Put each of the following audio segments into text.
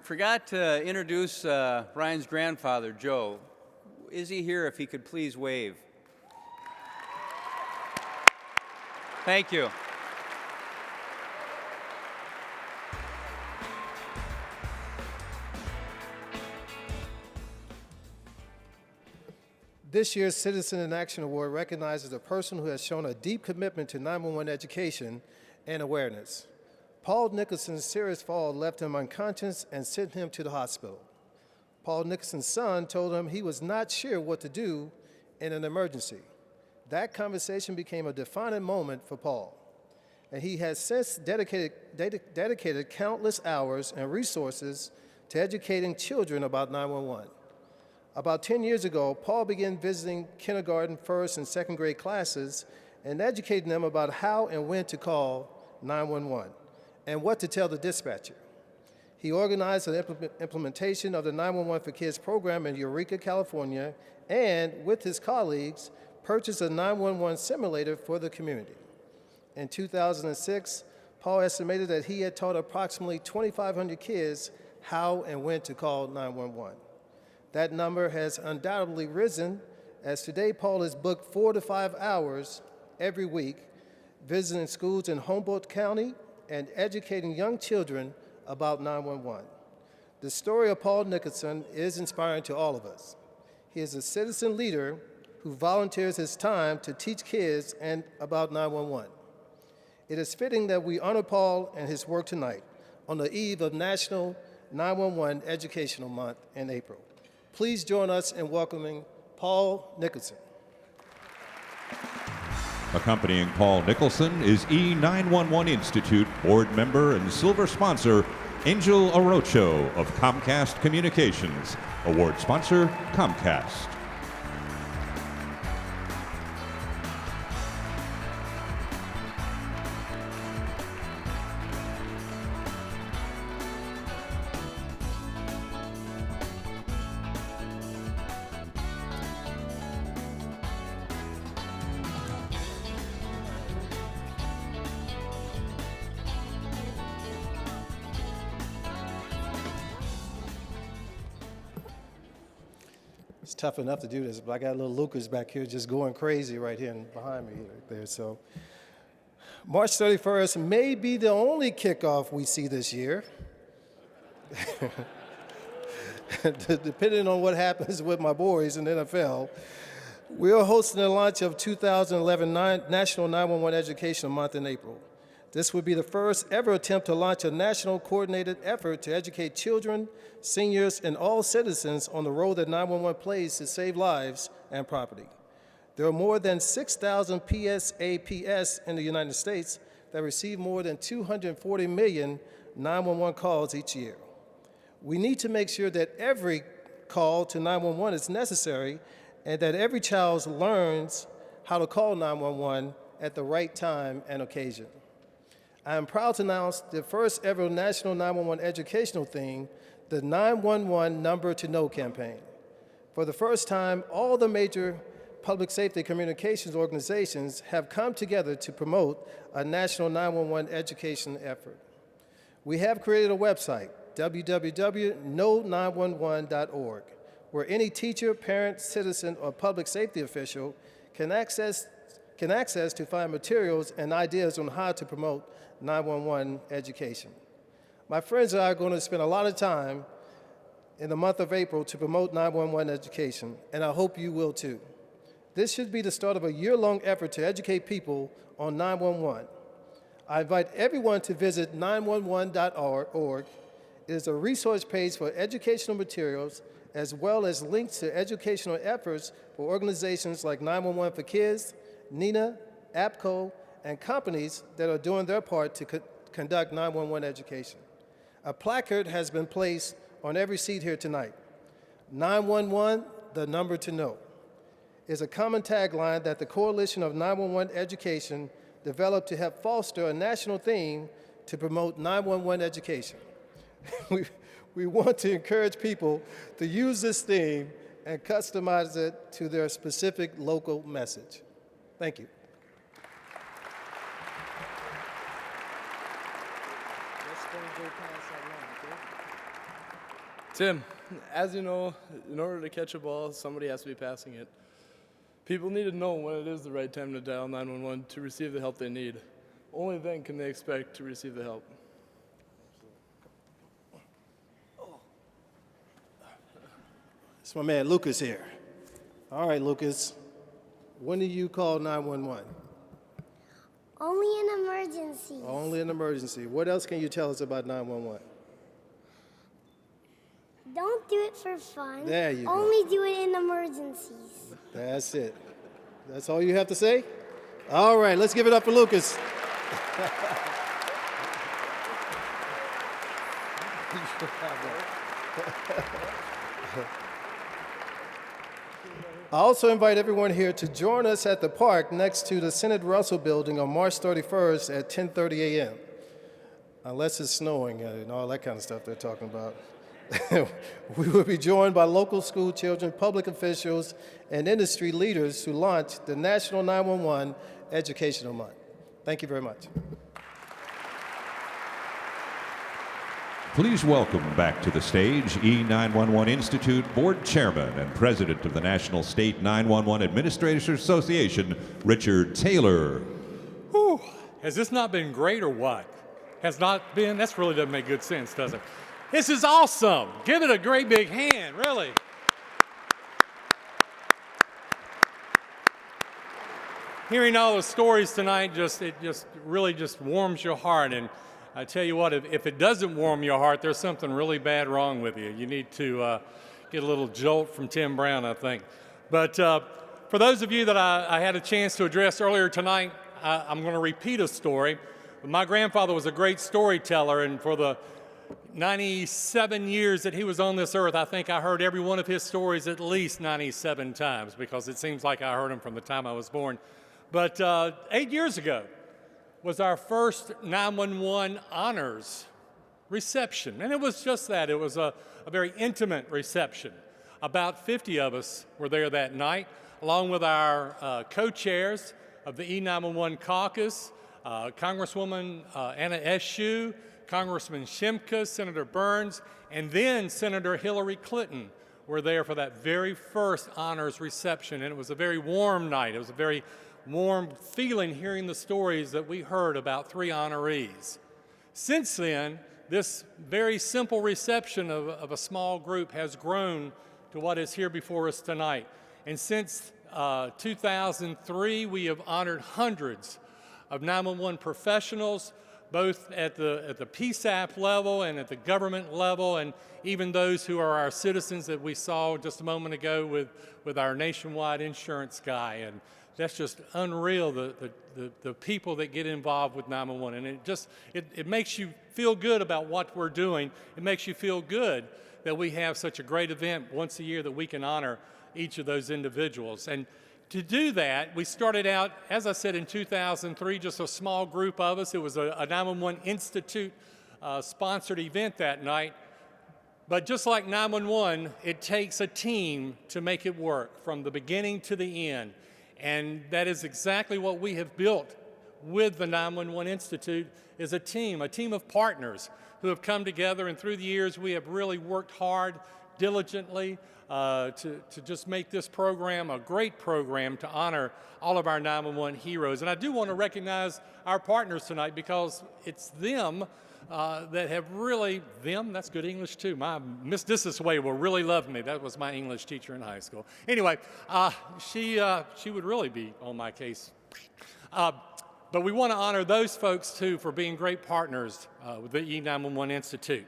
Forgot to introduce Ryan's grandfather, Joe. Is he here? If he could please wave. Thank you. This year's Citizen in Action Award recognizes a person who has shown a deep commitment to 911 education and awareness. Paul Nicholson's serious fall left him unconscious and sent him to the hospital. Paul Nicholson's son told him he was not sure what to do in an emergency. That conversation became a defining moment for Paul, and he has since dedicated countless hours and resources to educating children about 911. About 10 years ago, Paul began visiting kindergarten, first, and second grade classes and educating them about how and when to call 911 and what to tell the dispatcher. He organized an implementation of the 911 for Kids program in Eureka, California, and with his colleagues, purchased a 911 simulator for the community. In 2006, Paul estimated that he had taught approximately 2,500 kids how and when to call 911. That number has undoubtedly risen, as today Paul is booked 4 to 5 hours every week, visiting schools in Humboldt County and educating young children about 911. The story of Paul Nicholson is inspiring to all of us. He is a citizen leader who volunteers his time to teach kids and about 911. It is fitting that we honor Paul and his work tonight on the eve of National 911 Educational Month in April. Please join us in welcoming Paul Nicholson. Accompanying Paul Nicholson is E9-1-1 Institute board member and silver sponsor Angel Arocho of Comcast Communications. Award sponsor, Comcast. It's tough enough to do this, but I got little Lucas back here just going crazy right here and behind me right there. So March 31st may be the only kickoff we see this year, depending on what happens with my boys in the NFL. We are hosting the launch of 2011 National 911 Educational Month in April. This would be the first ever attempt to launch a national coordinated effort to educate children, seniors, and all citizens on the role that 911 plays to save lives and property. There are more than 6,000 PSAPs in the United States that receive more than 240 million 911 calls each year. We need to make sure that every call to 911 is necessary and that every child learns how to call 911 at the right time and occasion. I am proud to announce the first ever National 911 educational theme, the 911 Number to Know campaign. For the first time, all the major public safety communications organizations have come together to promote a national 911 education effort. We have created a website, www.know911.org, where any teacher, parent, citizen, or public safety official can access to find materials and ideas on how to promote 911 education. My friends and I are going to spend a lot of time in the month of April to promote 911 education, and I hope you will too. This should be the start of a year-long effort to educate people on 911. I invite everyone to visit 911.org. It is a resource page for educational materials as well as links to educational efforts for organizations like 911 for Kids, NINA, APCO, and companies that are doing their part to conduct 911 education. A placard has been placed on every seat here tonight. 911, the number to know, is a common tagline that the Coalition of 911 Education developed to help foster a national theme to promote 911 education. We want to encourage people to use this theme and customize it to their specific local message. Thank you. Let's go past that line, okay? Tim, as you know, in order to catch a ball, somebody has to be passing it. People need to know when it is the right time to dial 911 to receive the help they need. Only then can they expect to receive the help. It's my man Lucas here. All right, Lucas. When do you call 911? Only in emergencies. Only an emergency. What else can you tell us about 911? Don't do it for fun. There you go. Only do it in emergencies. That's it. That's all you have to say? All right, let's give it up for Lucas. I also invite everyone here to join us at the park next to the Senate Russell Building on March 31st at 10:30 a.m. Unless it's snowing and all that kind of stuff they're talking about. We will be joined by local school children, public officials, and industry leaders to launch the National 911 Educational Month. Thank you very much. Please welcome back to the stage E9-1-1 Institute Board Chairman and President of the National State 911 Administrators Association, Richard Taylor. Whew. Has this not been great or what? Has not been? That really doesn't make good sense, does it? This is awesome. Give it a great big hand, really. Hearing all the stories tonight, it really warms your heart. And I tell you what, if it doesn't warm your heart, there's something really bad wrong with you. You need to get a little jolt from Tim Brown, I think. But for those of you that I had a chance to address earlier tonight, I'm going to repeat a story. My grandfather was a great storyteller, and for the 97 years that he was on this earth, I think I heard every one of his stories at least 97 times, because it seems like I heard them from the time I was born. But 8 years ago was our first 911 honors reception, and it was just that. It was a very intimate reception. About 50 of us were there that night, along with our co-chairs of the E9-1-1 caucus, Congresswoman Anna Eshoo, Congressman Shimka, Senator Burns, and then Senator Hillary Clinton were there for that very first honors reception. And it was a very warm night. It was a very warm feeling hearing the stories that we heard about three honorees. Since then, this very simple reception of a small group has grown to what is here before us tonight. And since 2003, we have honored hundreds of 911 professionals, both at the PSAP level and at the government level, and even those who are our citizens that we saw just a moment ago with our nationwide insurance guy. And that's just unreal, the people that get involved with 911. And it makes you feel good about what we're doing. It makes you feel good that we have such a great event once a year that we can honor each of those individuals. And to do that, we started out, as I said, in 2003, just a small group of us. It was a 911 Institute sponsored event that night. But just like 911, it takes a team to make it work from the beginning to the end. And that is exactly what we have built with the 911 Institute, is a team of partners who have come together. And through the years, we have really worked hard, diligently, to just make this program a great program to honor all of our 911 heroes. And I do want to recognize our partners tonight, because it's them that have really, that's good English too. My Miss Disasway will really love me. That was my English teacher in high school. Anyway, she would really be on my case. But we want to honor those folks too for being great partners with the E9-1-1 Institute.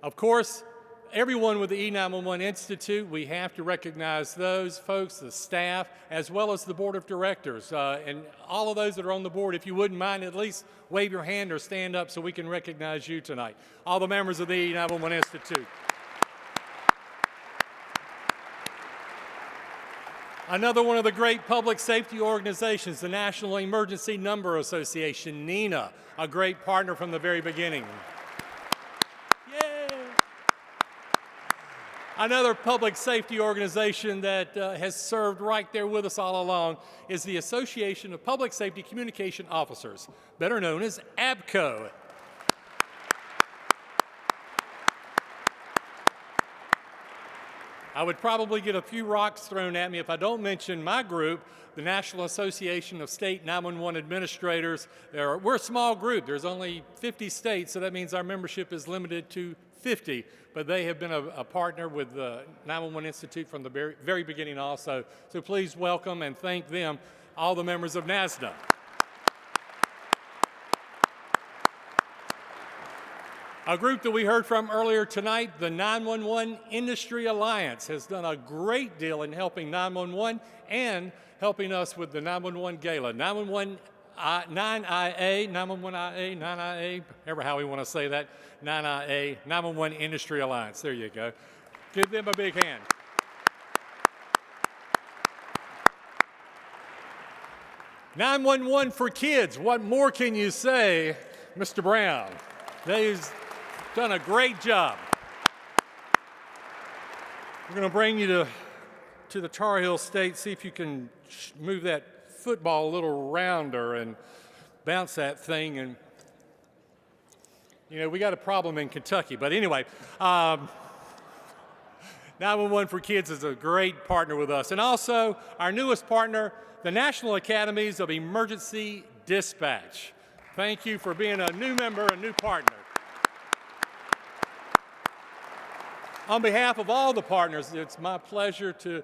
Of course, everyone with the E9-1-1 Institute, we have to recognize those folks, the staff, as well as the board of directors. And all of those that are on the board, if you wouldn't mind, at least wave your hand or stand up so we can recognize you tonight. All the members of the E9-1-1 Institute. Another one of the great public safety organizations, the National Emergency Number Association, NENA, a great partner from the very beginning. Yay! Another public safety organization that has served right there with us all along is the Association of Public Safety Communication Officers, better known as ABCO. I would probably get a few rocks thrown at me if I don't mention my group, the National Association of State 911 Administrators. We're a small group. There's only 50 states, so that means our membership is limited to 50. But they have been a partner with the 911 Institute from the very beginning also. So please welcome and thank them, all the members of NASDA. A group that we heard from earlier tonight, the 911 Industry Alliance, has done a great deal in helping 911 and helping us with the 911 Gala. 9IA, 911IA, ever how we want to say that, 9IA, 911 Industry Alliance. There you go. Give them a big hand. "911 for Kids." What more can you say, Mr. Brown? They've done a great job. We're going to bring you to the Tar Heel State, see if you can move that football a little rounder and bounce that thing. And, you know, we got a problem in Kentucky. But anyway, 911 for Kids is a great partner with us. And also, our newest partner, the National Academies of Emergency Dispatch. Thank you for being a new member, a new partner. On behalf of all the partners, it's my pleasure to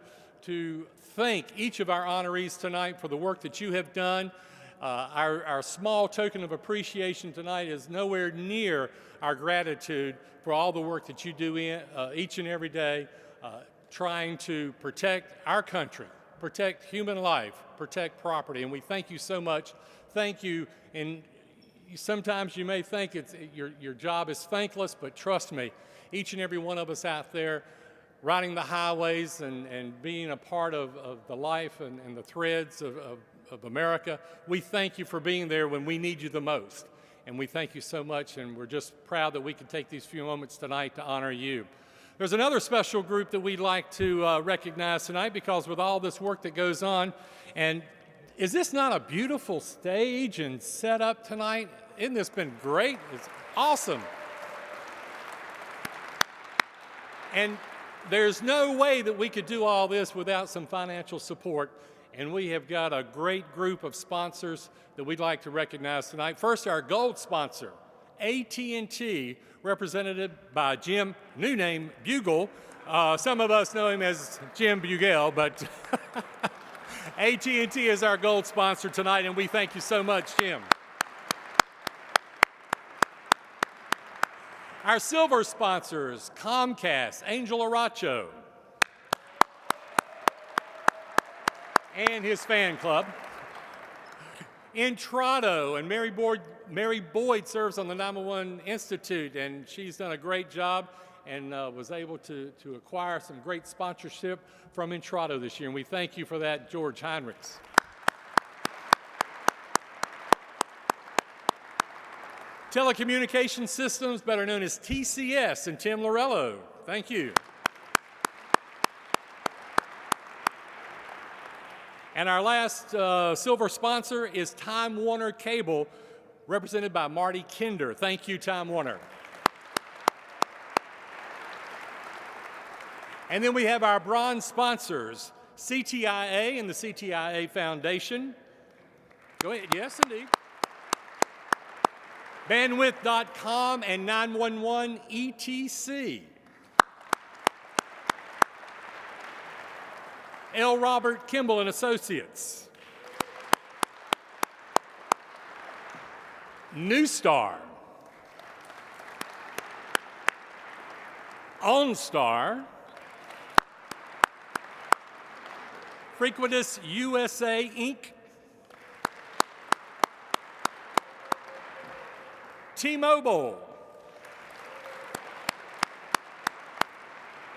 thank each of our honorees tonight for the work that you have done. Our small token of appreciation tonight is nowhere near our gratitude for all the work that you do each and every day, trying to protect our country, protect human life, protect property, and we thank you so much. Thank you. And sometimes you may think your job is thankless, but trust me, each and every one of us out there riding the highways and being a part of the life and the threads of America, we thank you for being there when we need you the most. And we thank you so much, and we're just proud that we can take these few moments tonight to honor you. There's another special group that we'd like to recognize tonight, because with all this work that goes on, and is this not a beautiful stage and setup tonight? Isn't this been great? It's awesome. And there's no way that we could do all this without some financial support. And we have got a great group of sponsors that we'd like to recognize tonight. First, our gold sponsor, AT&T, represented by Jim, new name, Bugle. Some of us know him as Jim Bugel, but AT&T is our gold sponsor tonight, and we thank you so much, Jim. Our silver sponsors, Comcast, Angel Aracho, and his fan club. Intrado, and Mary Boyd serves on the 911 Institute, and she's done a great job and was able to acquire some great sponsorship from Intrado this year, and we thank you for that, George Heinrichs. Telecommunication Systems, better known as TCS, and Tim Lorello. Thank you. And our last silver sponsor is Time Warner Cable, represented by Marty Kinder. Thank you, Time Warner. And then we have our bronze sponsors, CTIA and the CTIA Foundation. Go ahead. Yes, indeed. Bandwidth.com and 911 ETC. L. Robert Kimball and Associates. New Star. OnStar. Frequentis USA, Inc. T-Mobile.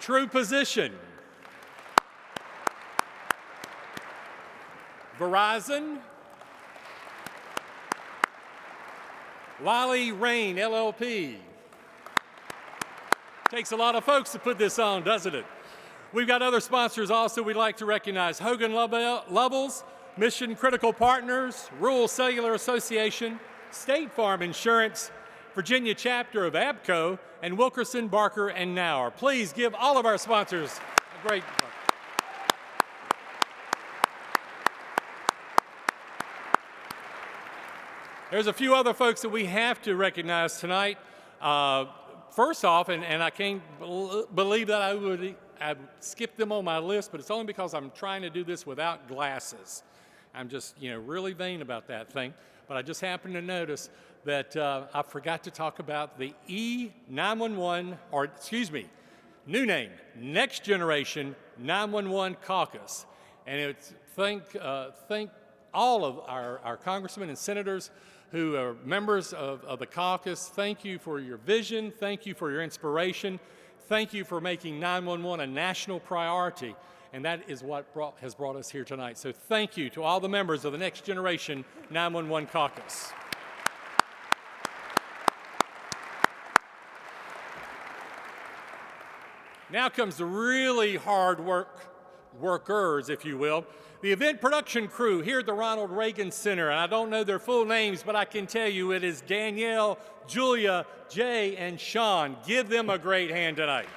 True Position. Verizon. Lally Rain, LLP. Takes a lot of folks to put this on, doesn't it? We've got other sponsors also we'd like to recognize. Hogan Lovells, Mission Critical Partners, Rural Cellular Association, State Farm Insurance, Virginia chapter of ABCO, and Wilkerson, Barker, and Nauer. Please give all of our sponsors a great. There's a few other folks that we have to recognize tonight. First off, and I can't believe that I'd skip them on my list, but it's only because I'm trying to do this without glasses. I'm just, really vain about that thing. But I just happened to notice that I forgot to talk about the E9-1-1, or excuse me, new name, Next Generation 911 Caucus. And it's thank all of our congressmen and senators who are members of the caucus. Thank you for your vision. Thank you for your inspiration. Thank you for making 911 a national priority. And that is what has brought us here tonight. So thank you to all the members of the Next Generation 911 Caucus. Now comes the really hard workers, if you will. The event production crew here at the Ronald Reagan Center. And I don't know their full names, but I can tell you it is Danielle, Julia, Jay, and Sean. Give them a great hand tonight.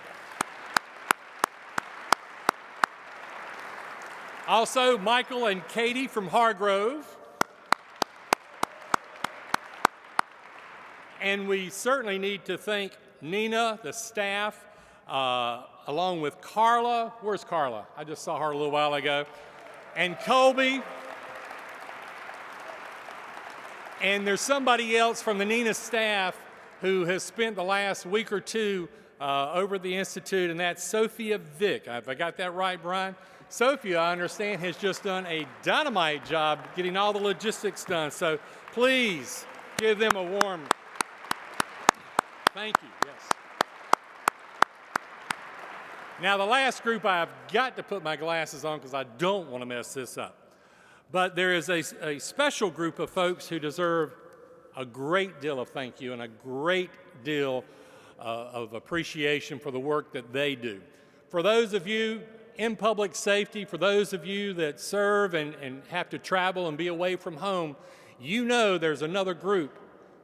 Also, Michael and Katie from Hargrove. And we certainly need to thank Nina, the staff, along with Carla. Where's Carla? I just saw her a little while ago. And Colby. And there's somebody else from the Nina staff who has spent the last week or two over at the Institute, and that's Sophia Vick. Have I got that right, Brian? Sophia, I understand, has just done a dynamite job getting all the logistics done. So please give them a warm thank you. Yes. Now, the last group, I've got to put my glasses on because I don't want to mess this up. But there is a special group of folks who deserve a great deal of thank you and a great deal of appreciation for the work that they do. For those of you in public safety, for those of you that serve and have to travel and be away from home, you know there's another group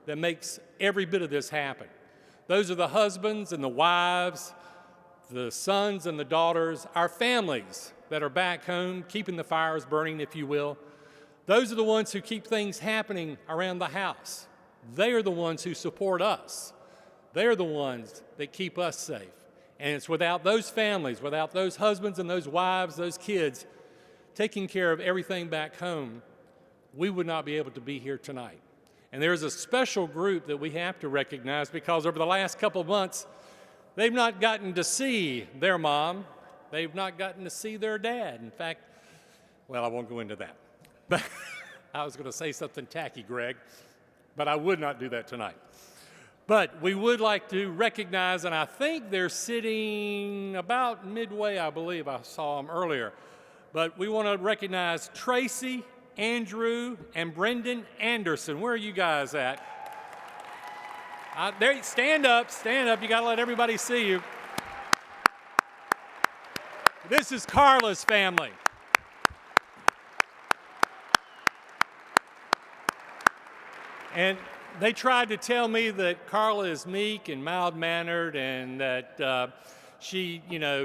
that makes every bit of this happen. Those are the husbands and the wives, the sons and the daughters, our families that are back home, keeping the fires burning, if you will. Those are the ones who keep things happening around the house. They are the ones who support us. They're the ones that keep us safe. And it's without those families, without those husbands and those wives, those kids, taking care of everything back home, we would not be able to be here tonight. And there's a special group that we have to recognize because over the last couple of months, they've not gotten to see their mom. They've not gotten to see their dad. In fact, well, I won't go into that. But I was going to say something tacky, Greg, but I would not do that tonight. But we would like to recognize, and I think they're sitting about midway, I believe I saw them earlier. But we want to recognize Tracy, Andrew, and Brendan Anderson. Where are you guys at? There, stand up. You got to let everybody see you. This is Carla's family. And they tried to tell me that Carla is meek and mild-mannered and that she,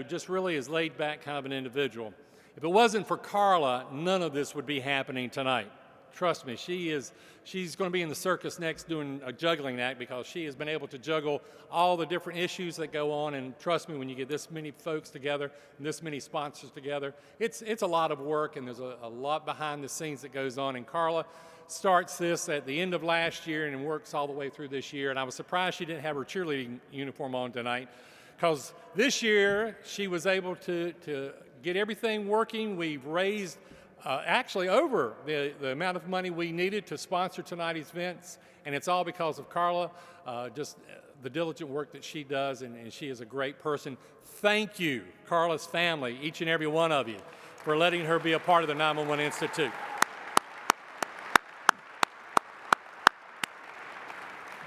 just really is laid-back kind of an individual. If it wasn't for Carla, none of this would be happening tonight. Trust me, she's going to be in the circus next doing a juggling act because she has been able to juggle all the different issues that go on. And trust me, when you get this many folks together and this many sponsors together, it's a lot of work and there's a lot behind the scenes that goes on. And Carla starts this at the end of last year and works all the way through this year. And I was surprised she didn't have her cheerleading uniform on tonight because this year she was able to get everything working. We've raised actually over the amount of money we needed to sponsor tonight's events, and it's all because of Carla, just the diligent work that she does, and she is a great person. Thank you, Carla's family, each and every one of you, for letting her be a part of the 911 Institute.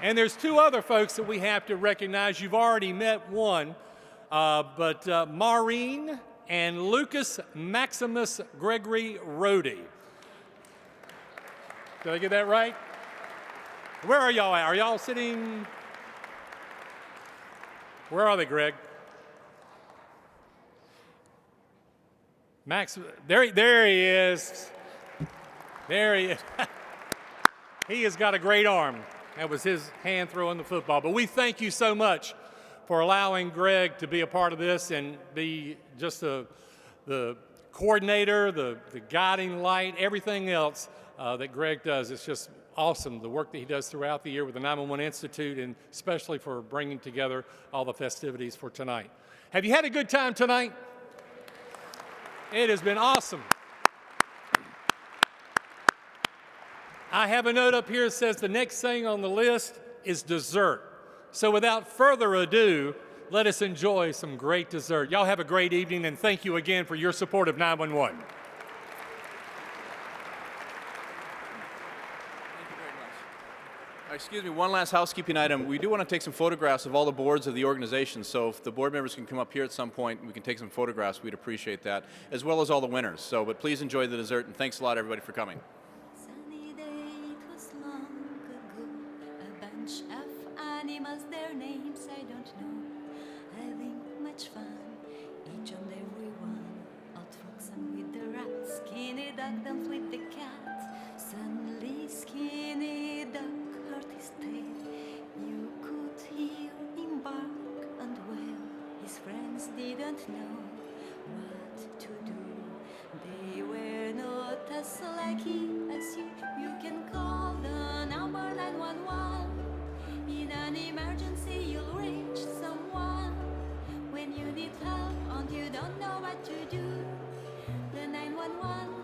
And there's two other folks that we have to recognize. You've already met one, but Maureen and Lucas Maximus Gregory Rody. Did I get that right? Where are y'all at? Are y'all sitting? Where are they, Greg? Max, there he is. There he is. He has got a great arm. That was his hand throwing the football. But we thank you so much for allowing Greg to be a part of this and be just the coordinator, the guiding light, everything else that Greg does. It's just awesome, the work that he does throughout the year with the 911 Institute, and especially for bringing together all the festivities for tonight. Have you had a good time tonight? It has been awesome. I have a note up here that says the next thing on the list is dessert. So without further ado, let us enjoy some great dessert. Y'all have a great evening, and thank you again for your support of 911. Thank you very much. Excuse me, one last housekeeping item. We do want to take some photographs of all the boards of the organization, so if the board members can come up here at some point, we can take some photographs. We'd appreciate that, as well as all the winners. So, but please enjoy the dessert, and thanks a lot, everybody, for coming. Sunny day, it was long ago. A bunch of animals, their names I don't know. Having much fun, each and every one. Old fox and with the rat, Skinny Duck danced with the cat. Suddenly Skinny Duck hurt his tail. You could hear him bark and wail. His friends didn't know what to do. They were not as lucky as you. You can call the number 911. In an emergency, you'll reach someone. When you need help and you don't know what to do, the 911